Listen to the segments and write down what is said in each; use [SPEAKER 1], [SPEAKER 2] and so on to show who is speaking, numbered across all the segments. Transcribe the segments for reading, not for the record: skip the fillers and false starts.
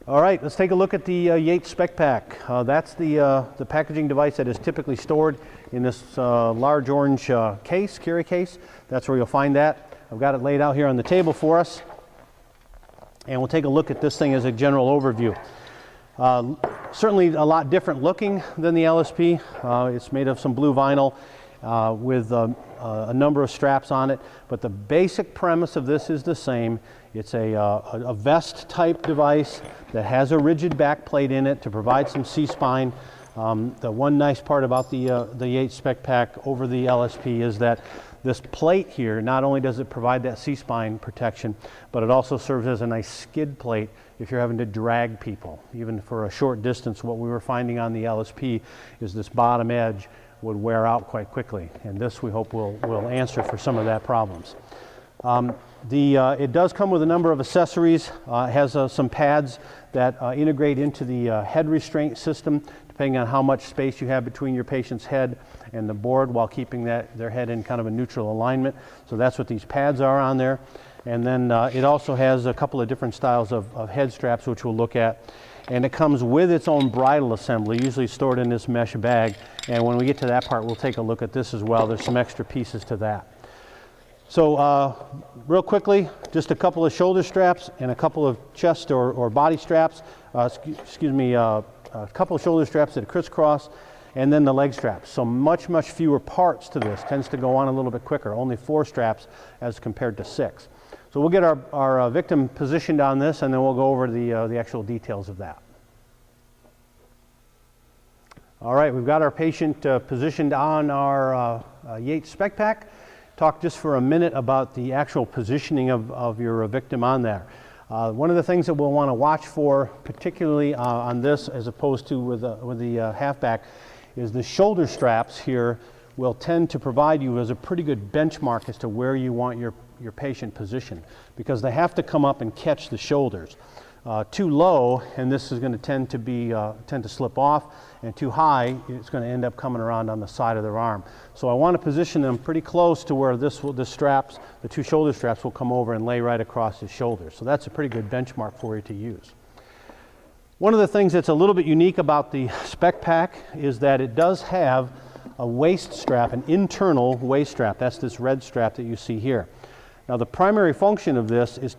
[SPEAKER 1] All right, let's take a look at the Yates Spec Pak. That's the packaging device that is typically stored in this large orange case, carry case. That's where you'll find that. I've got it laid out here on the table for us. And we'll take a look at this thing as a general overview. Certainly a lot different looking than the LSP. It's made of some blue vinyl with a number of straps on it, but the basic premise of this is the same. It's a vest type device that has a rigid back plate in it to provide some C-spine. The one nice part about the Yates Spec Pak over the LSP is that this plate here, not only does it provide that C-spine protection, but it also serves as a nice skid plate if you're having to drag people. Even for a short distance, what we were finding on the LSP is this bottom edge would wear out quite quickly, and this we hope will answer for some of that problems. It does come with a number of accessories. It has some pads that integrate into the head restraint system, depending on how much space you have between your patient's head and the board while keeping their head in kind of a neutral alignment. So that's what these pads are on there. And then it also has a couple of different styles of head straps, which we'll look at. And it comes with its own bridle assembly, usually stored in this mesh bag. And when we get to that part, we'll take a look at this as well. There's some extra pieces to that. So real quickly, just a couple of shoulder straps and a couple of chest or body straps. A couple of shoulder straps that crisscross, and then the leg straps. So much fewer parts to this. Tends to go on a little bit quicker. Only 4 straps as compared to 6. So we'll get our victim positioned on this, and then we'll go over the actual details of that. All right, we've got our patient positioned on our Yates Spec Pak. Talk just for a minute about the actual positioning of your victim on there. One of the things that we'll want to watch for, particularly on this as opposed to with the halfback, is the shoulder straps here will tend to provide you as a pretty good benchmark as to where you want your patient positioned, because they have to come up and catch the shoulders. Too low, and this is going to tend to slip off, and too high, it's going to end up coming around on the side of their arm. So I want to position them pretty close to where the 2 shoulder straps will come over and lay right across his shoulders. So that's a pretty good benchmark for you to use. One of the things that's a little bit unique about the Spec Pak is that it does have a waist strap, an internal waist strap. That's this red strap that you see here. Now the primary function of this is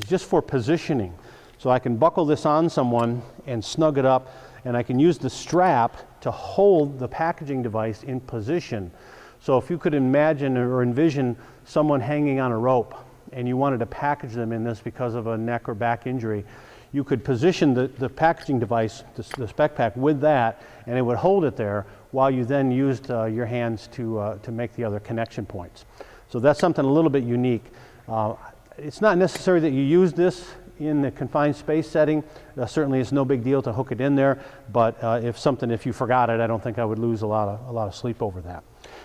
[SPEAKER 1] just for positioning. So I can buckle this on someone and snug it up, and I can use the strap to hold the packaging device in position. So if you could imagine or envision someone hanging on a rope and you wanted to package them in this because of a neck or back injury, you could position the packaging device, the Spec Pak, with that, and it would hold it there while you then used your hands to make the other connection points. So that's something a little bit unique. It's not necessary that you use this in the confined space setting. Certainly it's no big deal to hook it in there, but if you forgot it, I don't think I would lose a lot of sleep over that.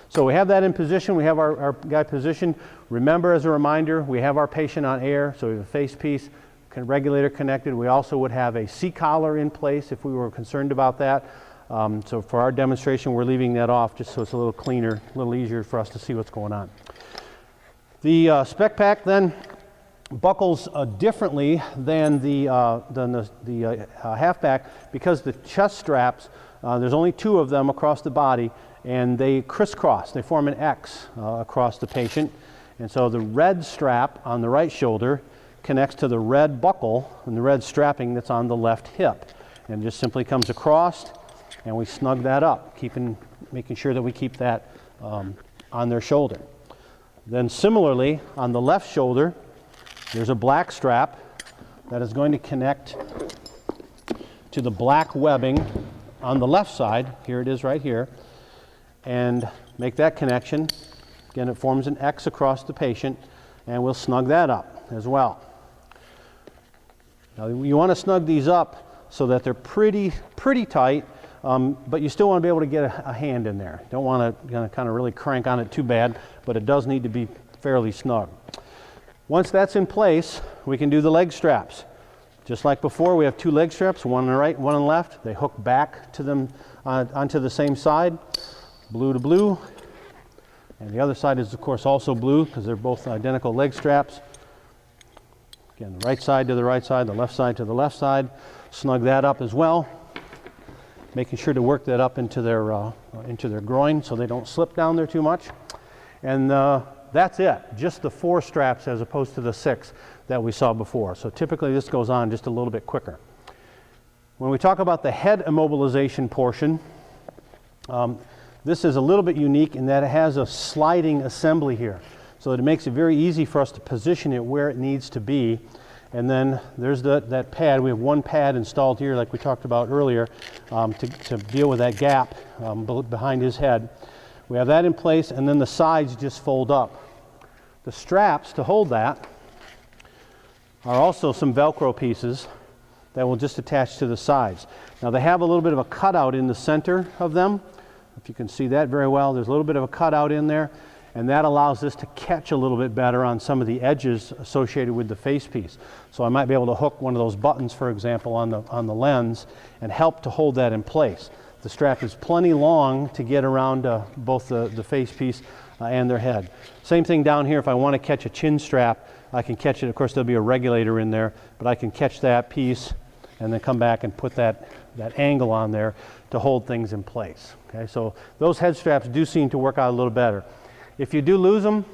[SPEAKER 1] So we have that in position. We have our guy positioned. Remember, as a reminder, we have our patient on air, so we have a face piece, regulator connected. We also would have a C-collar in place if we were concerned about that. So for our demonstration, we're leaving that off just so it's a little cleaner, a little easier for us to see what's going on. The Spec Pak then buckles differently than the halfback, because the chest straps, there's only 2 of them across the body, and they crisscross. They form an X across the patient. And so the red strap on the right shoulder connects to the red buckle and the red strapping that's on the left hip. And just simply comes across, and we snug that up, making sure that we keep that on their shoulder. Then similarly, on the left shoulder, there's a black strap that is going to connect to the black webbing on the left side. Here it is right here. And make that connection. Again, it forms an X across the patient, and we'll snug that up as well. Now you want to snug these up so that they're pretty tight, but you still want to be able to get a hand in there. Don't want to kind of really crank on it too bad, but it does need to be fairly snug. Once that's in place, we can do the leg straps. Just like before, we have 2 leg straps, one on the right, one on the left. They hook back to them onto the same side, blue to blue. And the other side is, of course, also blue because they're both identical leg straps. Again, the right side to the right side, the left side to the left side. snug that up as well, making sure to work that up into their groin so they don't slip down there too much. And that's it, just the 4 straps as opposed to the 6 that we saw before. So typically this goes on just a little bit quicker. When we talk about the head immobilization portion, this is a little bit unique in that it has a sliding assembly here. So it makes it very easy for us to position it where it needs to be. And then there's that pad. We have 1 pad installed here like we talked about earlier to deal with that gap behind his head. We have that in place, and then the sides just fold up. The straps to hold that are also some Velcro pieces that will just attach to the sides. Now they have a little bit of a cutout in the center of them. If you can see that very well, there's a little bit of a cutout in there, and that allows this to catch a little bit better on some of the edges associated with the face piece. So I might be able to hook one of those buttons, for example, on the lens and help to hold that in place. The strap is plenty long to get around both the face piece and their head. Same thing down here. If I want to catch a chin strap, I can catch it. Of course, there'll be a regulator in there, but I can catch that piece and then come back and put that angle on there to hold things in place. Okay, so those head straps do seem to work out a little better. If you do lose them,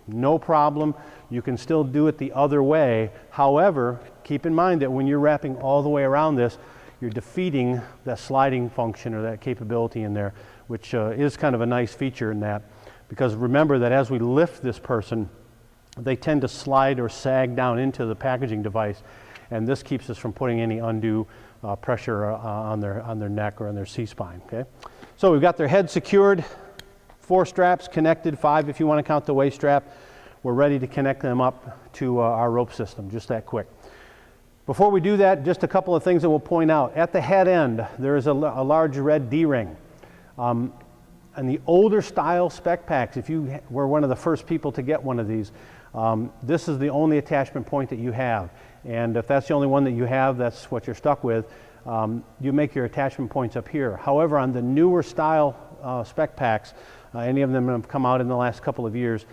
[SPEAKER 1] no problem. You can still do it the other way. However, keep in mind that when you're wrapping all the way around this, you're defeating that sliding function or that capability in there, which is kind of a nice feature in that. Because remember that as we lift this person, they tend to slide or sag down into the packaging device, and this keeps us from putting any undue pressure on their neck or on their C-spine. Okay? So we've got their head secured, 4 straps connected, 5 if you want to count the waist strap. We're ready to connect them up to our rope system, just that quick. Before we do that, just a couple of things that we'll point out. At the head end, there is a large red D-ring. And the older style Spec Paks, if you were one of the first people to get one of these, this is the only attachment point that you have. And if that's the only one that you have, that's what you're stuck with. You make your attachment points up here. However, on the newer style Spec Paks, any of them have come out in the last couple of years,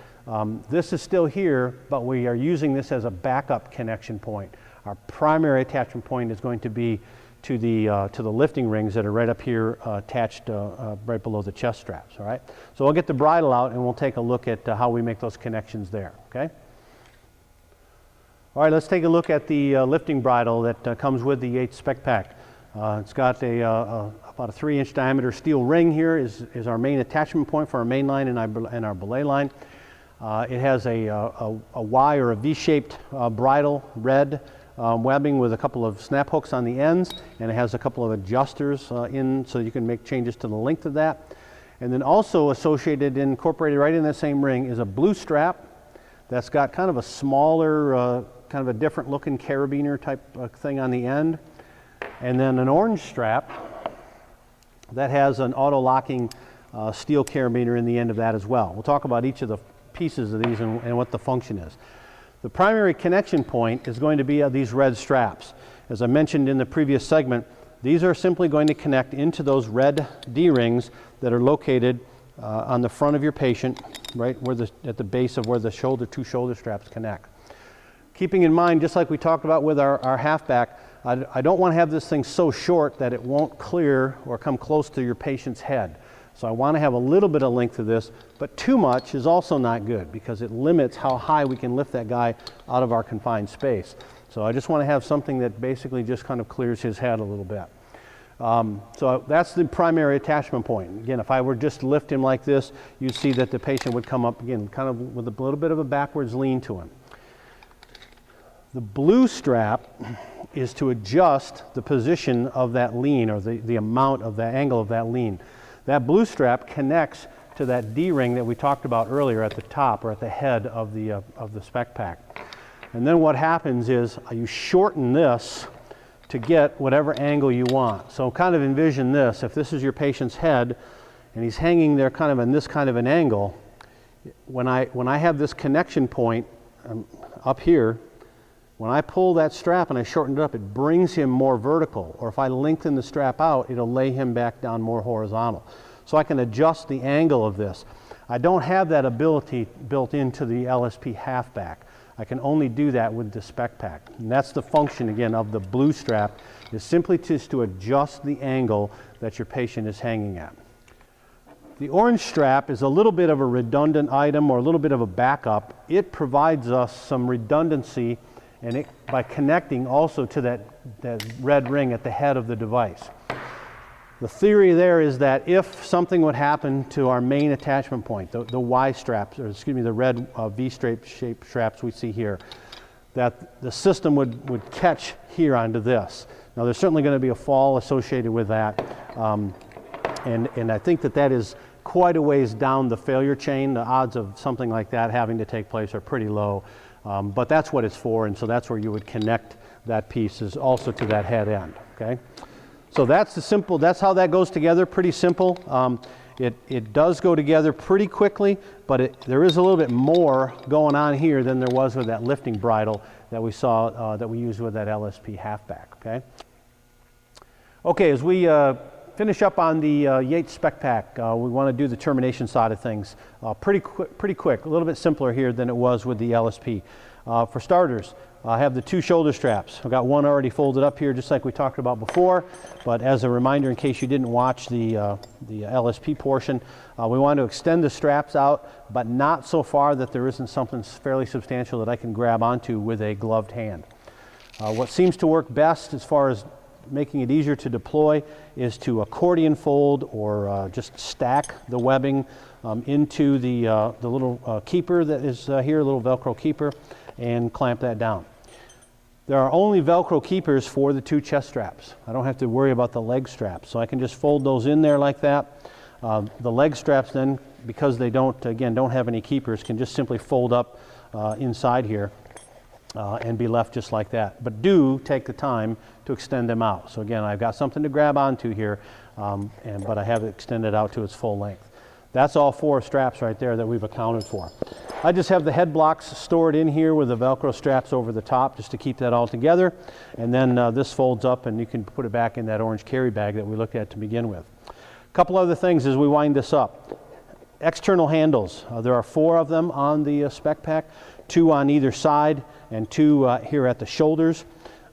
[SPEAKER 1] this is still here, but we are using this as a backup connection point. Our primary attachment point is going to be to the lifting rings that are right up here attached right below the chest straps, all right? So we'll get the bridle out and we'll take a look at how we make those connections there, okay? All right, let's take a look at the lifting bridle that comes with the Yates Spec Pak. It's got about a 3-inch diameter steel ring here is our main attachment point for our main line and our belay line. It has a Y or a V-shaped bridle, red, webbing with a couple of snap hooks on the ends, and it has a couple of adjusters in so you can make changes to the length of that. And then also associated, incorporated right in that same ring is a blue strap that's got kind of a smaller, kind of a different looking carabiner type thing on the end. And then an orange strap that has an auto-locking steel carabiner in the end of that as well. We'll talk about each of the pieces of these and what the function is. The primary connection point is going to be these red straps. As I mentioned in the previous segment, these are simply going to connect into those red D-rings that are located on the front of your patient, right where at the base of where the two shoulder straps connect. Keeping in mind, just like we talked about with our halfback, I don't want to have this thing so short that it won't clear or come close to your patient's head. So I want to have a little bit of length of this, but too much is also not good because it limits how high we can lift that guy out of our confined space. So I just want to have something that basically just kind of clears his head a little bit. So that's the primary attachment point. Again, if I were just to lift him like this, you'd see that the patient would come up again kind of with a little bit of a backwards lean to him. The blue strap is to adjust the position of that lean or the amount of the angle of that lean. That blue strap connects to that D-ring that we talked about earlier at the top or at the head of the Spec Pak. And then what happens is you shorten this to get whatever angle you want. So kind of envision this. If this is your patient's head and he's hanging there kind of in this kind of an angle, when I have this connection point up here, when I pull that strap and I shorten it up, it brings him more vertical. Or if I lengthen the strap out, it'll lay him back down more horizontal. So I can adjust the angle of this. I don't have that ability built into the LSP halfback. I can only do that with the Spec Pak. And that's the function, again, of the blue strap, is simply just to adjust the angle that your patient is hanging at. The orange strap is a little bit of a redundant item or a little bit of a backup. It provides us some redundancy and by connecting also to that red ring at the head of the device. The theory there is that if something would happen to our main attachment point, the Y straps, or excuse me, the red V-shaped straps we see here, that the system would catch here onto this. Now there's certainly going to be a fall associated with that, and I think that is quite a ways down the failure chain. The odds of something like that having to take place are pretty low, but that's what it's for, and so that's where you would connect that piece, is also to that head end. Okay, so that's how that goes together. Pretty simple. It does go together pretty quickly, but there is a little bit more going on here than there was with that lifting bridle that we saw that we used with that LSP halfback. Okay, as we finish up on the Yates Spec Pak, we want to do the termination side of things pretty quick, a little bit simpler here than it was with the LSP. For starters, I have the two shoulder straps. I've got one already folded up here, just like we talked about before, but as a reminder, in case you didn't watch the LSP portion, we want to extend the straps out, but not so far that there isn't something fairly substantial that I can grab onto with a gloved hand. What seems to work best as far as making it easier to deploy is to accordion fold or just stack the webbing into the little keeper that is here, a little Velcro keeper, and clamp that down. There are only Velcro keepers for the two chest straps. I don't have to worry about the leg straps, so I can just fold those in there like that. The leg straps then, because they don't have any keepers, can just simply fold up inside here and be left just like that. But do take the time to extend them out. So again, I've got something to grab onto here, but I have it extended out to its full length. That's all four straps right there that we've accounted for. I just have the head blocks stored in here with the Velcro straps over the top just to keep that all together. And then this folds up and you can put it back in that orange carry bag that we looked at to begin with. A couple other things as we wind this up. External handles. There are four of them on the Spec Pak, two on either side and two here at the shoulders.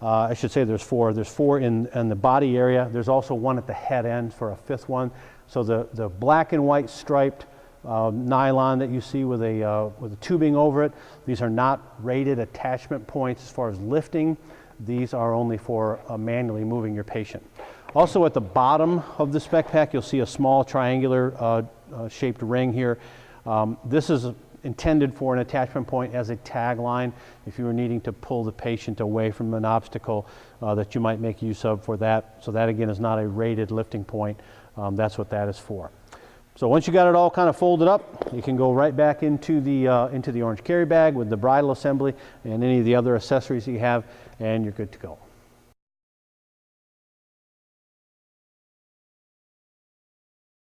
[SPEAKER 1] I should say there's four. There's four in the body area. There's also one at the head end for a fifth one. So the black and white striped nylon that you see with a tubing over it, these are not rated attachment points as far as lifting. These are only for manually moving your patient. Also at the bottom of the Spec Pak, you'll see a small triangular shaped ring here. This is intended for an attachment point as a tag line if you were needing to pull the patient away from an obstacle that you might make use of for that. So that again is not a rated lifting point. That's what that is for. So once you got it all kind of folded up, you can go right back into the orange carry bag with the bridle assembly and any of the other accessories you have, and you're good to go.